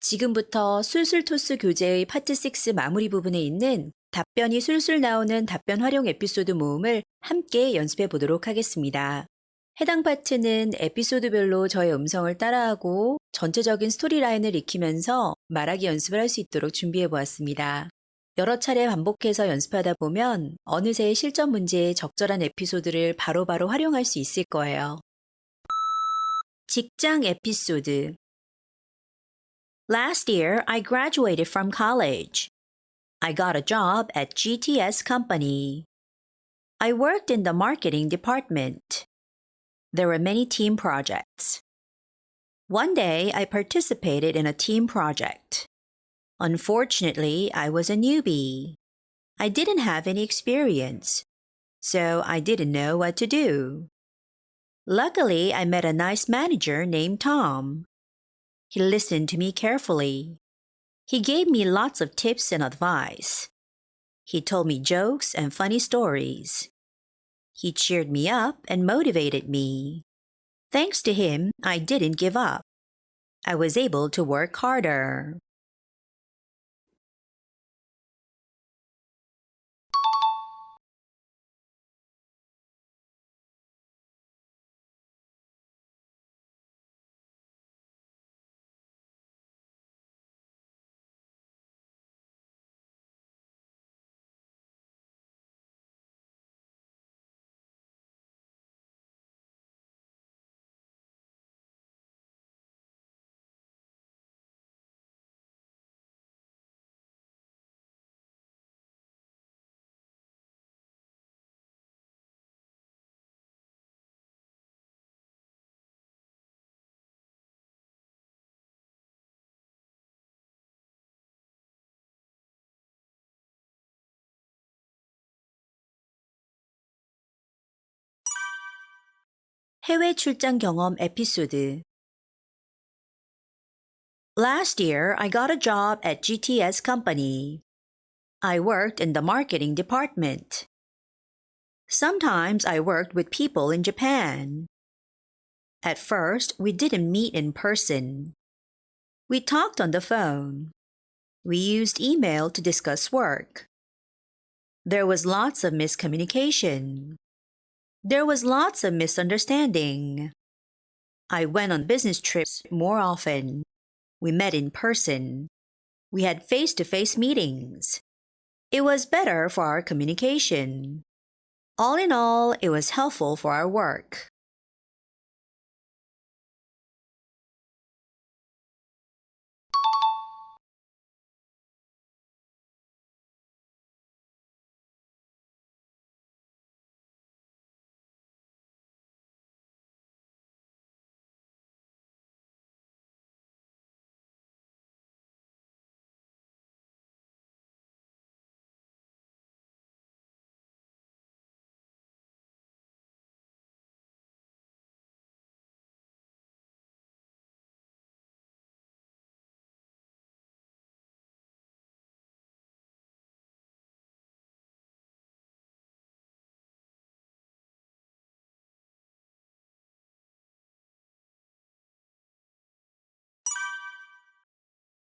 지금부터 술술토스 교재의 파트 6 마무리 부분에 있는 답변이 술술 나오는 답변 활용 에피소드 모음을 함께 연습해 보도록 하겠습니다. 해당 파트는 에피소드별로 저의 음성을 따라하고 전체적인 스토리라인을 익히면서 말하기 연습을 할 수 있도록 준비해 보았습니다. 여러 차례 반복해서 연습하다 보면 어느새 실전 문제에 적절한 에피소드를 바로바로 활용할 수 있을 거예요. 직장 에피소드. Last year, I graduated from college. I got a job at GTS company. I worked in the marketing department. There were many team projects. One day, I participated in a team project. Unfortunately, I was a newbie. I didn't have any experience, so I didn't know what to do. Luckily, I met a nice manager named Tom. He listened to me carefully. He gave me lots of tips and advice. He told me jokes and funny stories. He cheered me up and motivated me. Thanks to him, I didn't give up. I was able to work harder. 해외 출장 경험 에피소드. Last year, I got a job at GTS company. I worked in the marketing department. Sometimes I worked with people in Japan. At first, we didn't meet in person. We talked on the phone. We used email to discuss work. There was lots of miscommunication. There was lots of misunderstanding. I went on business trips more often. We met in person. We had face-to-face meetings. It was better for our communication. All in all, it was helpful for our work.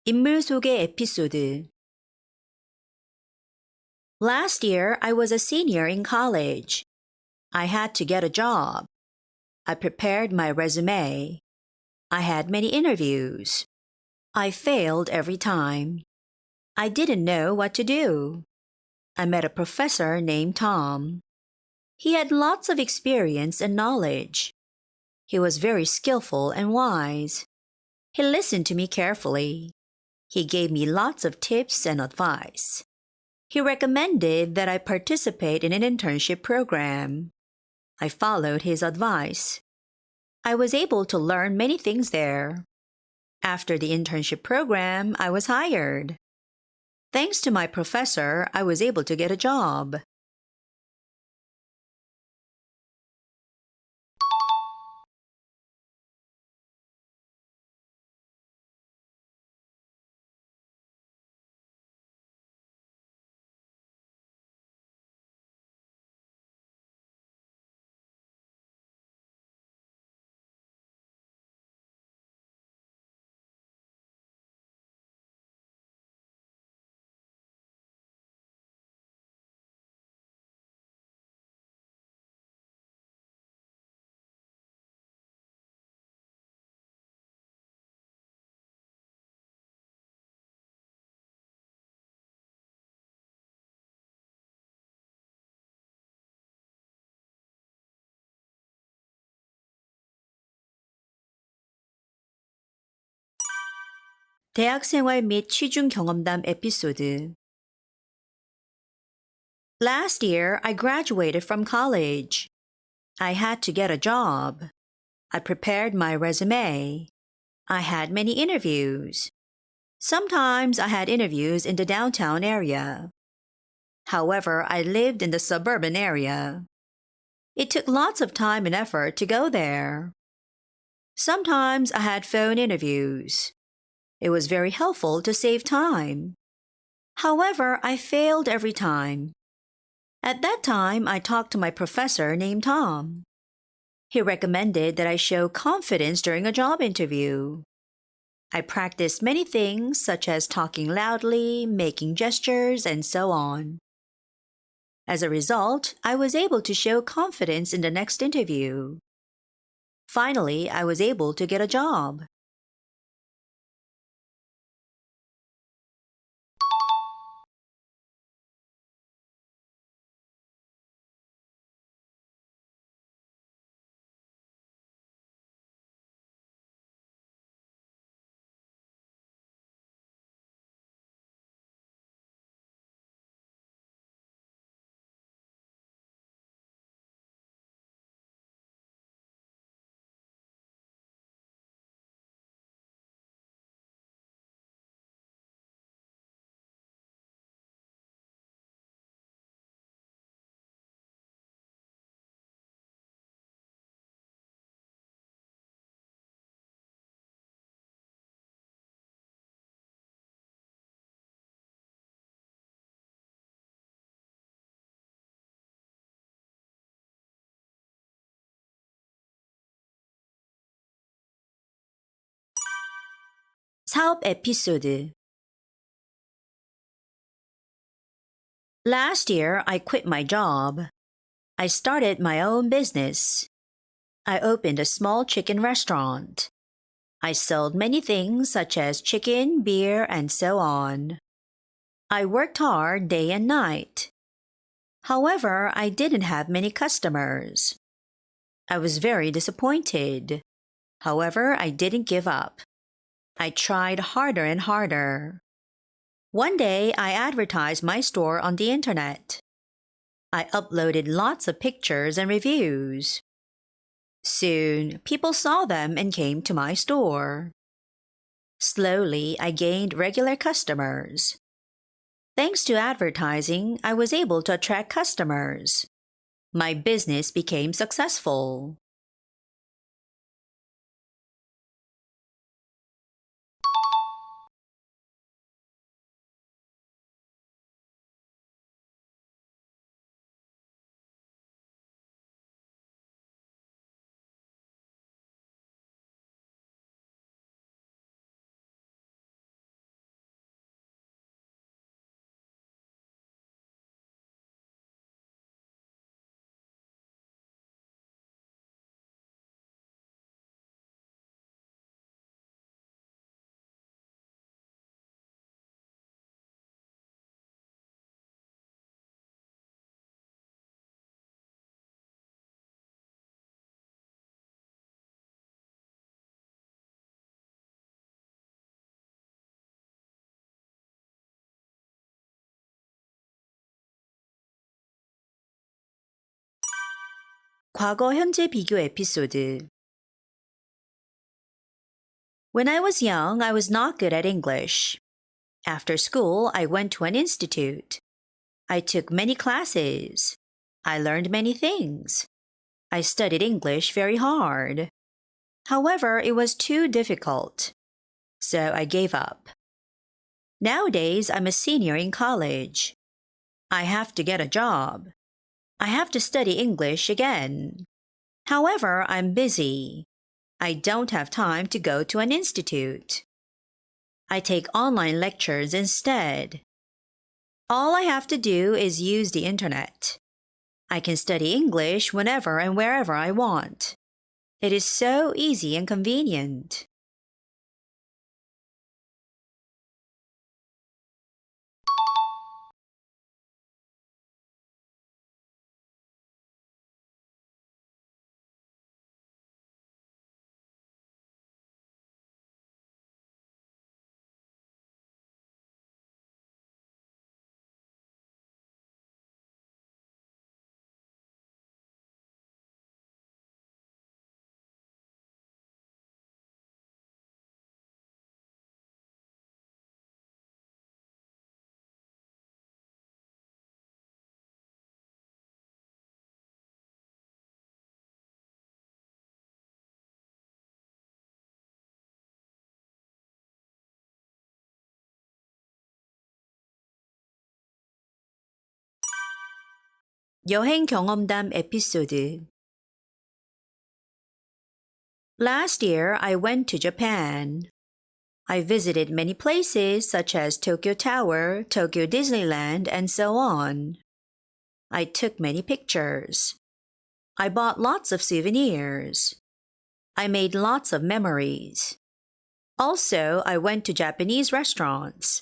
인물 소개 에피소드. Last year, I was a senior in college. I had to get a job. I prepared my resume. I had many interviews. I failed every time. I didn't know what to do. I met a professor named Tom. He had lots of experience and knowledge. He was very skillful and wise. He listened to me carefully. He gave me lots of tips and advice. He recommended that I participate in an internship program. I followed his advice. I was able to learn many things there. After the internship program, I was hired. Thanks to my professor, I was able to get a job. 대학생활 및 취중 경험담 에피소드. Last year, I graduated from college. I had to get a job. I prepared my resume. I had many interviews. Sometimes I had interviews in the downtown area. However, I lived in the suburban area. It took lots of time and effort to go there. Sometimes I had phone interviews. It was very helpful to save time. However, I failed every time. At that time, I talked to my professor named Tom. He recommended that I show confidence during a job interview. I practiced many things such as talking loudly, making gestures, and so on. As a result, I was able to show confidence in the next interview. Finally, I was able to get a job. 사업 에피소드. Last year, I quit my job. I started my own business. I opened a small chicken restaurant. I sold many things such as chicken, beer, and so on. I worked hard day and night. However, I didn't have many customers. I was very disappointed. However, I didn't give up. I tried harder and harder. One day, I advertised my store on the internet. I uploaded lots of pictures and reviews. Soon, people saw them and came to my store. Slowly, I gained regular customers. Thanks to advertising, I was able to attract customers. My business became successful. 과거 현재 비교 에피소드. When I was young, I was not good at English. After school, I went to an institute. I took many classes. I learned many things. I studied English very hard. However, it was too difficult. So I gave up. Nowadays, I'm a senior in college. I have to get a job. I have to study English again. However, I'm busy. I don't have time to go to an institute. I take online lectures instead. All I have to do is use the internet. I can study English whenever and wherever I want. It is so easy and convenient. 여행 경험담 에피소드. Last year, I went to Japan. I visited many places such as Tokyo Tower, Tokyo Disneyland, and so on. I took many pictures. I bought lots of souvenirs. I made lots of memories. Also, I went to Japanese restaurants.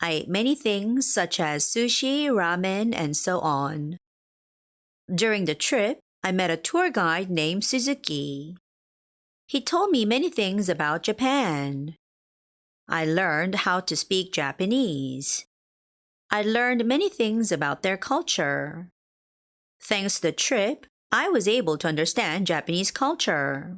I ate many things such as sushi, ramen, and so on. During the trip, I met a tour guide named Suzuki. He told me many things about Japan. I learned how to speak Japanese. I learned many things about their culture. Thanks to the trip, I was able to understand Japanese culture.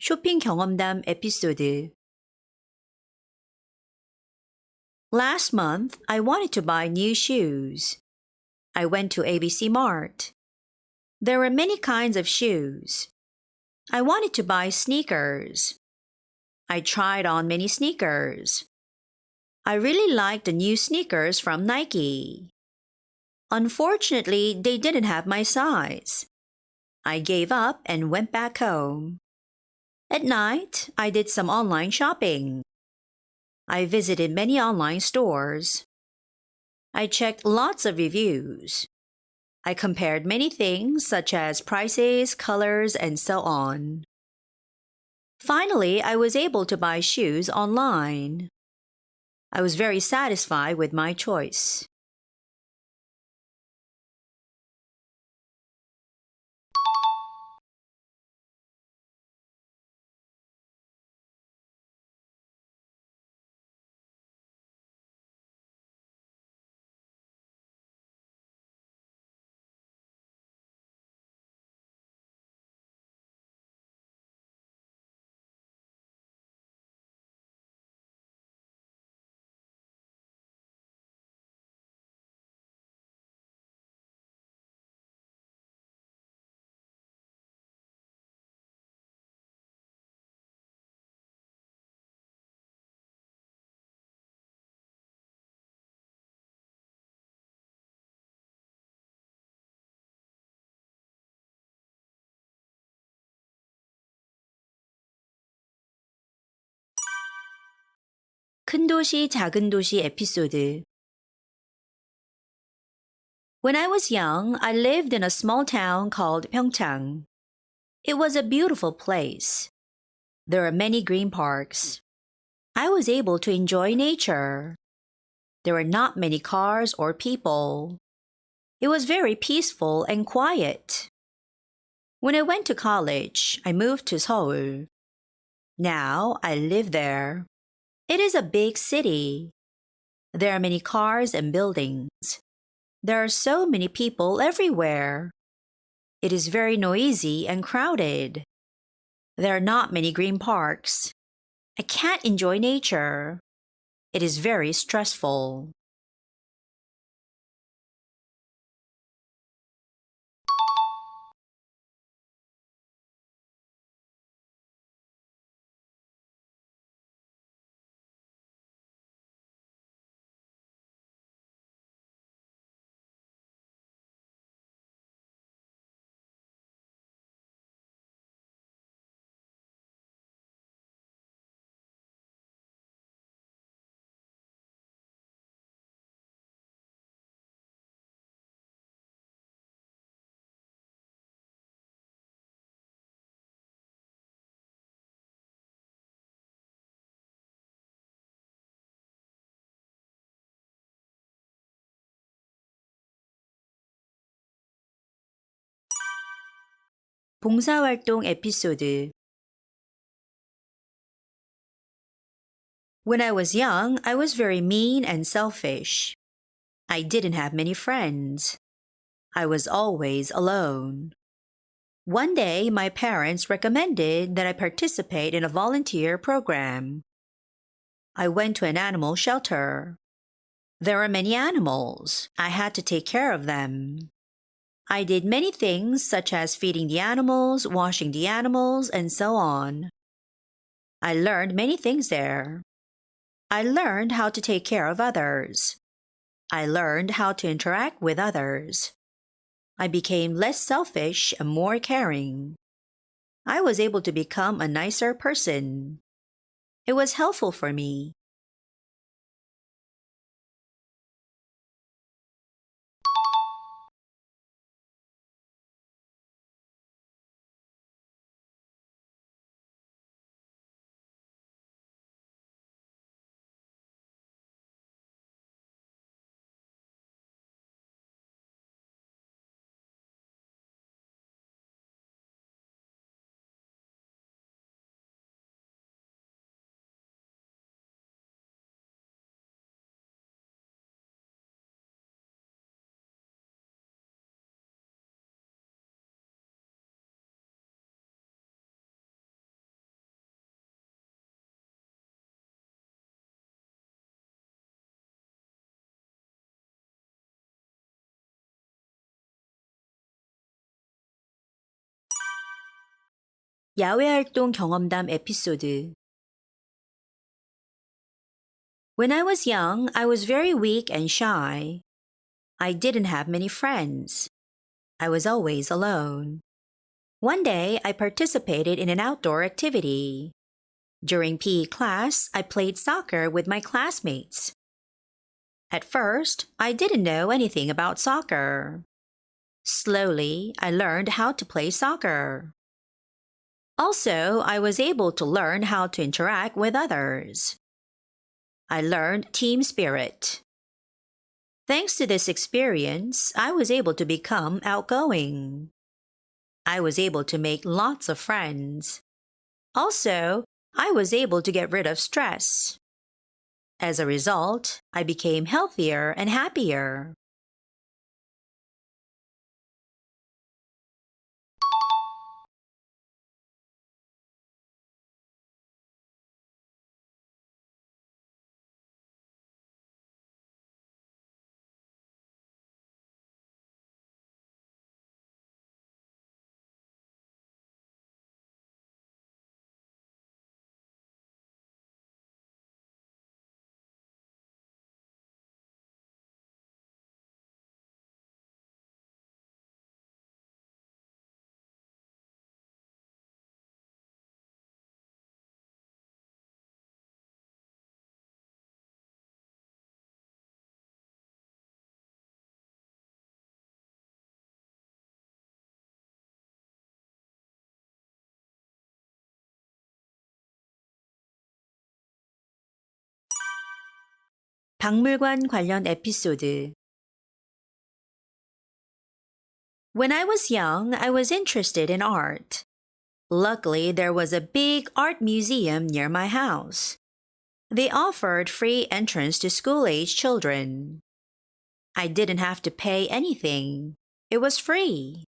쇼핑 경험담 에피소드. Last month, I wanted to buy new shoes. I went to ABC Mart. There were many kinds of shoes. I wanted to buy sneakers. I tried on many sneakers. I really liked the new sneakers from Nike. Unfortunately, they didn't have my size. I gave up and went back home. At night, I did some online shopping. I visited many online stores. I checked lots of reviews. I compared many things such as prices, colors, and so on. Finally, I was able to buy shoes online. I was very satisfied with my choice. 큰 도시, 작은 도시 에피소드. When I was young, I lived in a small town called Pyeongchang. It was a beautiful place. There are many green parks. I was able to enjoy nature. There were not many cars or people. It was very peaceful and quiet. When I went to college, I moved to Seoul. Now I live there. It is a big city. There are many cars and buildings. There are so many people everywhere. It is very noisy and crowded. There are not many green parks. I can't enjoy nature. It is very stressful. 봉사활동 에피소드. When I was young, I was very mean and selfish. I didn't have many friends. I was always alone. One day, my parents recommended that I participate in a volunteer program. I went to an animal shelter. There were many animals. I had to take care of them. I did many things such as feeding the animals, washing the animals, and so on. I learned many things there. I learned how to take care of others. I learned how to interact with others. I became less selfish and more caring. I was able to become a nicer person. It was helpful for me. 야외활동 경험담 에피소드. When I was young, I was very weak and shy. I didn't have many friends. I was always alone. One day, I participated in an outdoor activity. During PE class, I played soccer with my classmates. At first, I didn't know anything about soccer. Slowly, I learned how to play soccer. Also, I was able to learn how to interact with others. I learned team spirit. Thanks to this experience, I was able to become outgoing. I was able to make lots of friends. Also, I was able to get rid of stress. As a result, I became healthier and happier. 박물관 관련 에피소드. When I was young, I was interested in art. Luckily, there was a big art museum near my house. They offered free entrance to school-age children. I didn't have to pay anything. It was free.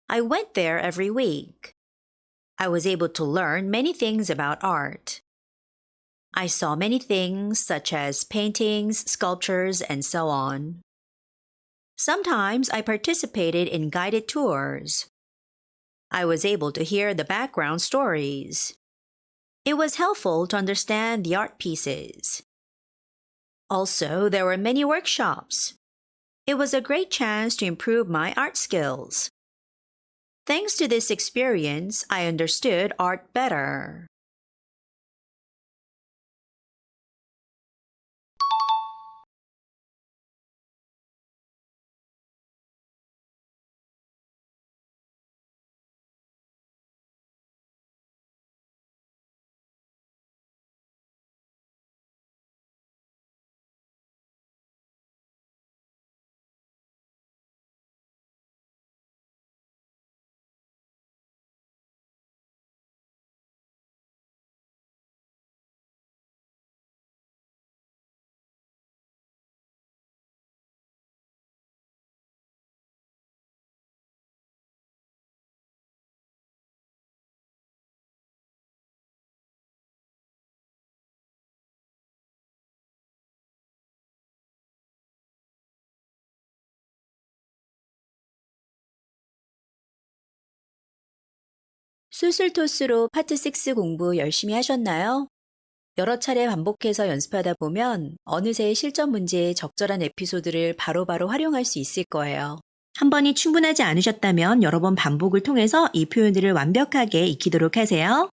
I went there every week. I was able to learn many things about art. I saw many things such as paintings, sculptures, and so on. Sometimes I participated in guided tours. I was able to hear the background stories. It was helpful to understand the art pieces. Also, there were many workshops. It was a great chance to improve my art skills. Thanks to this experience, I understood art better. 술술토스로 파트 6 공부 열심히 하셨나요? 여러 차례 반복해서 연습하다 보면 어느새 실전 문제에 적절한 에피소드를 바로바로 활용할 수 있을 거예요. 한 번이 충분하지 않으셨다면 여러 번 반복을 통해서 이 표현들을 완벽하게 익히도록 하세요.